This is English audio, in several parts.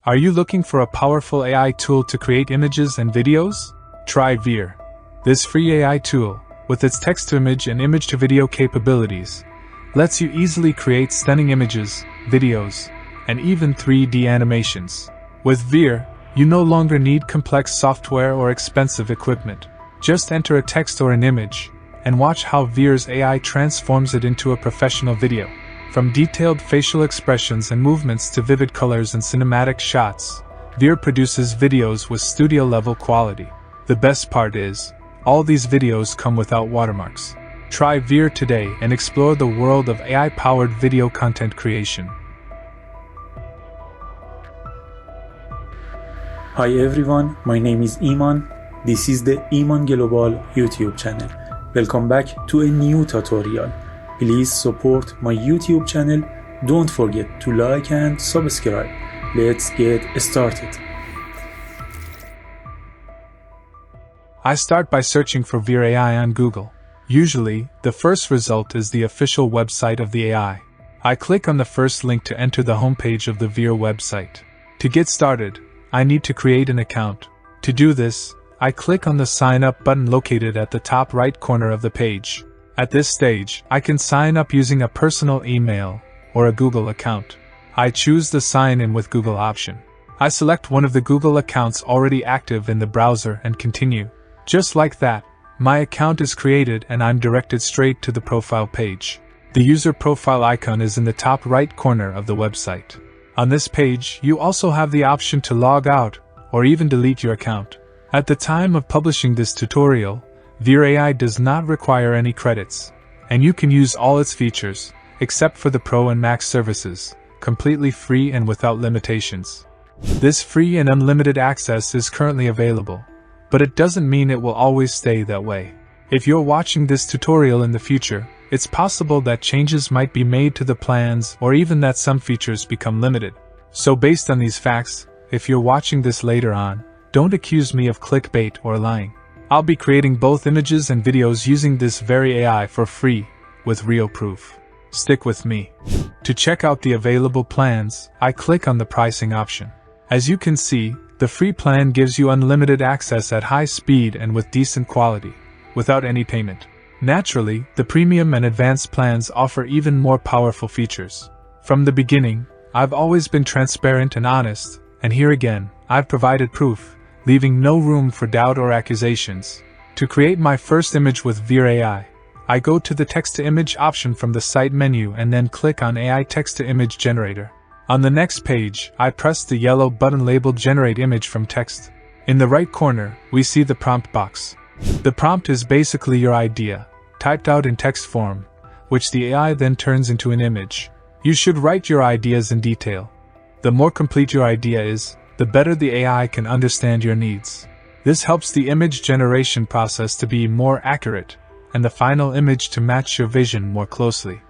Are you looking for a powerful AI tool to create images and videos? Try Vheer. This free AI tool, with its text-to-image and image-to-video capabilities, lets you easily create stunning images, videos, and even 3D animations. With Vheer, you no longer need complex software or expensive equipment. Just enter a text or an image, and watch how Vheer's AI transforms it into a professional video. From detailed facial expressions and movements to vivid colors and cinematic shots, Vheer produces videos with studio-level quality. The best part is, all these videos come without watermarks. Try Vheer today and explore the world of AI-powered video content creation. Hi everyone, my name is Iman. This is the Iman Global YouTube channel. Welcome back to a new tutorial. Please support my YouTube channel. Don't forget to like and subscribe. Let's get started. I start by searching for Vheer AI on Google. Usually, the first result is the official website of the AI. I click on the first link to enter the homepage of the Vheer website. To get started, I need to create an account. To do this, I click on the Sign Up button located at the top right corner of the page. At this stage, I can sign up using a personal email or a Google account. I choose the Sign In with Google option. I select one of the Google accounts already active in the browser and continue. Just like that, my account is created and I'm directed straight to the profile page. The user profile icon is in the top right corner of the website. On this page, you also have the option to log out or even delete your account. At the time of publishing this tutorial, Vheer AI does not require any credits, and you can use all its features, except for the Pro and Max services, completely free and without limitations. This free and unlimited access is currently available, but it doesn't mean it will always stay that way. If you're watching this tutorial in the future, it's possible that changes might be made to the plans or even that some features become limited. So based on these facts, if you're watching this later on, don't accuse me of clickbait or lying. I'll be creating both images and videos using this very AI for free, with real proof. Stick with me. To check out the available plans, I click on the pricing option. As you can see, the free plan gives you unlimited access at high speed and with decent quality, without any payment. Naturally, the premium and advanced plans offer even more powerful features. From the beginning, I've always been transparent and honest, and here again, I've provided proof, leaving no room for doubt or accusations. To create my first image with Vheer AI, I go to the text-to-image option from the site menu and then click on AI Text-to-Image Generator. On the next page, I press the yellow button labeled Generate Image from Text. In the right corner, we see the prompt box. The prompt is basically your idea, typed out in text form, which the AI then turns into an image. You should write your ideas in detail. The more complete your idea is, the better the AI can understand your needs. This helps the image generation process to be more accurate, and the final image to match your vision more closely.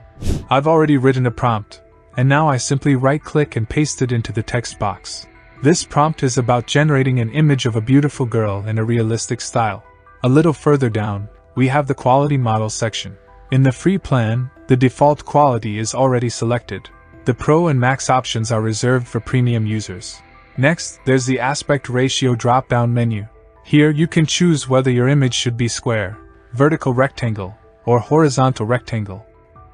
I've already written a prompt, and now I simply right-click and paste it into the text box. This prompt is about generating an image of a beautiful girl in a realistic style. A little further down, we have the quality model section. In the free plan, the default quality is already selected. The Pro and Max options are reserved for premium users. Next, there's the aspect ratio drop-down menu. Here you can choose whether your image should be square, vertical rectangle, or horizontal rectangle.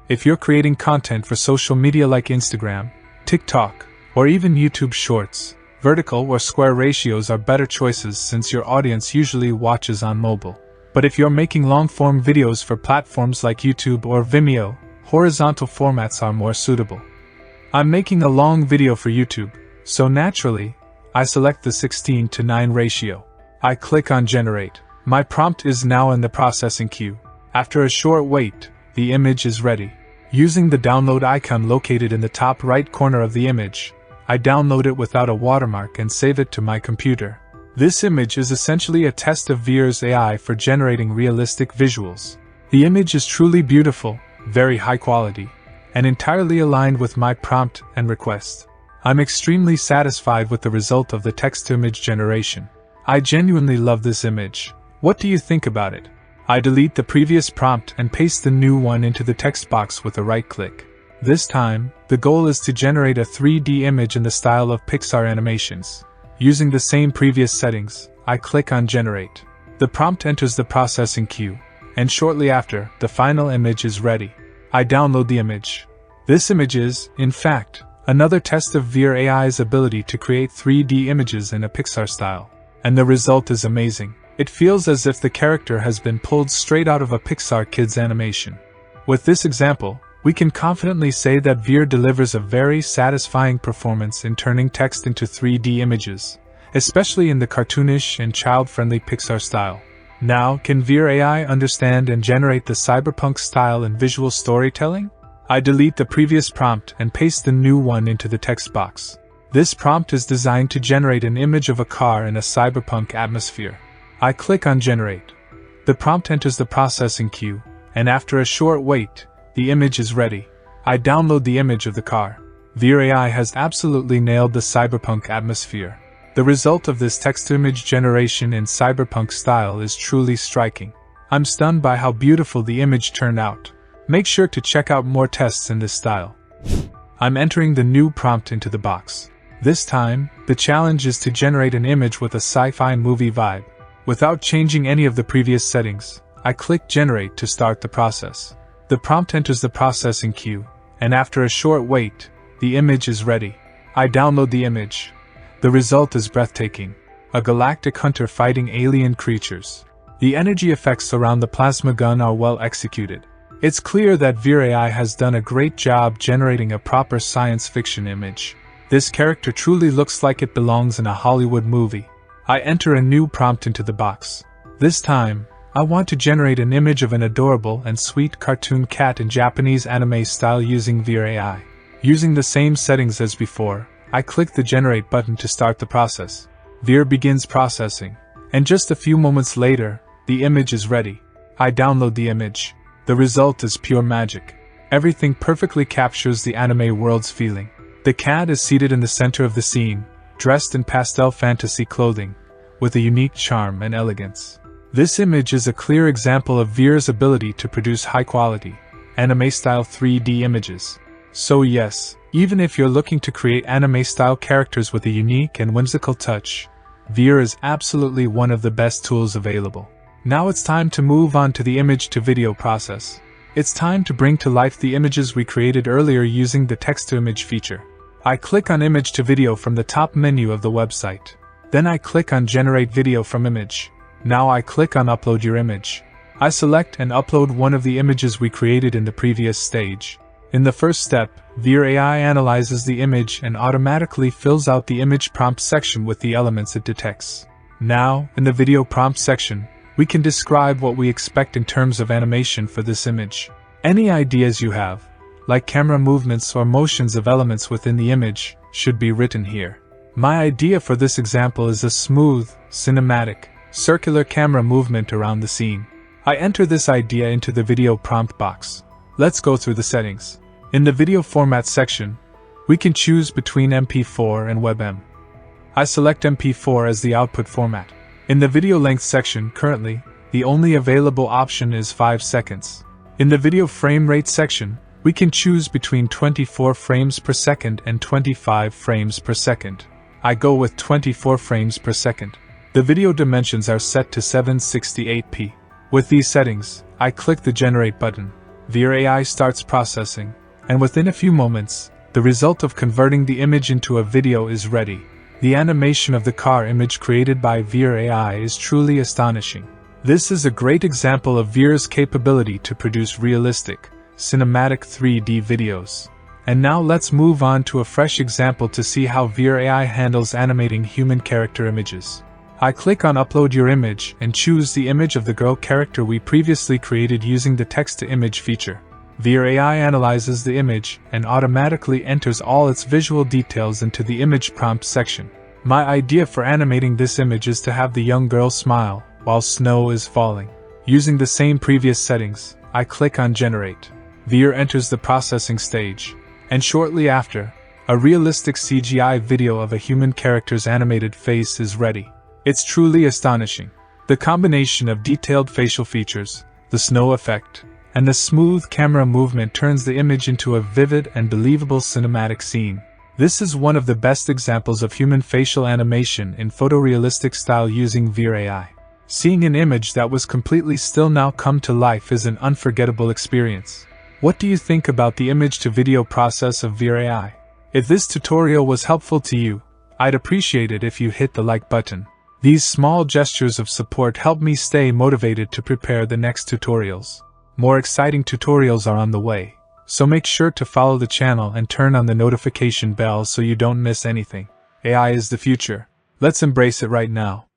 If you're creating content for social media like Instagram, TikTok, or even YouTube Shorts, vertical or square ratios are better choices since your audience usually watches on mobile. But if you're making long-form videos for platforms like YouTube or Vimeo, horizontal formats are more suitable. I'm making a long video for YouTube, so naturally, I select the 16:9 ratio. I click on Generate. My prompt is now in the processing queue. After a short wait, the image is ready. Using the download icon located in the top right corner of the image, I download it without a watermark and save it to my computer. This image is essentially a test of Vheer's AI for generating realistic visuals. The image is truly beautiful, very high quality, and entirely aligned with my prompt and request. I'm extremely satisfied with the result of the text-to-image generation. I genuinely love this image. What do you think about it? I delete the previous prompt and paste the new one into the text box with a right click. This time, the goal is to generate a 3D image in the style of Pixar animations. Using the same previous settings, I click on Generate. The prompt enters the processing queue, and shortly after, the final image is ready. I download the image. This image is, in fact, another test of Vheer AI's ability to create 3D images in a Pixar style. And the result is amazing. It feels as if the character has been pulled straight out of a Pixar kids animation. With this example, we can confidently say that Vheer delivers a very satisfying performance in turning text into 3D images, especially in the cartoonish and child-friendly Pixar style. Now, can Vheer AI understand and generate the cyberpunk style and visual storytelling? I delete the previous prompt and paste the new one into the text box. This prompt is designed to generate an image of a car in a cyberpunk atmosphere. I click on Generate. The prompt enters the processing queue, and after a short wait, the image is ready. I download the image of the car. Vheer AI has absolutely nailed the cyberpunk atmosphere. The result of this text-to-image generation in cyberpunk style is truly striking. I'm stunned by how beautiful the image turned out. Make sure to check out more tests in this style. I'm entering the new prompt into the box. This time, the challenge is to generate an image with a sci-fi movie vibe. Without changing any of the previous settings, I click Generate to start the process. The prompt enters the processing queue, and after a short wait, the image is ready. I download the image. The result is breathtaking. A galactic hunter fighting alien creatures. The energy effects around the plasma gun are well executed. It's clear that Vheer AI has done a great job generating a proper science fiction image. This character truly looks like it belongs in a Hollywood movie. I enter a new prompt into the box. This time, I want to generate an image of an adorable and sweet cartoon cat in Japanese anime style using Vheer AI. Using the same settings as before, I click the Generate button to start the process. Vheer begins processing, and just a few moments later, the image is ready. I download the image. The result is pure magic. Everything perfectly captures the anime world's feeling. The cat is seated in the center of the scene, dressed in pastel fantasy clothing, with a unique charm and elegance. This image is a clear example of Vheer's ability to produce high-quality, anime-style 3D images. So yes, even if you're looking to create anime-style characters with a unique and whimsical touch, Vheer is absolutely one of the best tools available. Now it's time to move on to the image-to-video process. It's time to bring to life the images we created earlier using the text-to-image feature. I click on Image to Video from the top menu of the website. Then I click on Generate Video from Image. Now I click on Upload Your Image. I select and upload one of the images we created in the previous stage. In the first step, Vheer AI analyzes the image and automatically fills out the image prompt section with the elements it detects. Now, in the video prompt section, we can describe what we expect in terms of animation for this image. Any ideas you have, like camera movements or motions of elements within the image, should be written here. My idea for this example is a smooth, cinematic, circular camera movement around the scene. I enter this idea into the video prompt box. Let's go through the settings. In the video format section, we can choose between MP4 and WebM. I select MP4 as the output format. In the video length section, currently, the only available option is 5 seconds. In the video frame rate section, we can choose between 24 frames per second and 25 frames per second. I go with 24 frames per second. The video dimensions are set to 768p. With these settings, I click the Generate button. Vheer AI starts processing, and within a few moments, the result of converting the image into a video is ready. The animation of the car image created by Vheer AI is truly astonishing. This is a great example of Vheer's capability to produce realistic, cinematic 3D videos. And now let's move on to a fresh example to see how Vheer AI handles animating human character images. I click on Upload Your Image and choose the image of the girl character we previously created using the text-to-image feature. Vheer AI analyzes the image and automatically enters all its visual details into the image prompt section. My idea for animating this image is to have the young girl smile while snow is falling. Using the same previous settings, I click on Generate. Vheer enters the processing stage, and shortly after, a realistic CGI video of a human character's animated face is ready. It's truly astonishing. The combination of detailed facial features, the snow effect, and the smooth camera movement turns the image into a vivid and believable cinematic scene. This is one of the best examples of human facial animation in photorealistic style using Vheer AI. Seeing an image that was completely still now come to life is an unforgettable experience. What do you think about the image-to-video process of Vheer AI? If this tutorial was helpful to you, I'd appreciate it if you hit the like button. These small gestures of support help me stay motivated to prepare the next tutorials. More exciting tutorials are on the way, so make sure to follow the channel and turn on the notification bell so you don't miss anything. AI is the future. Let's embrace it right now.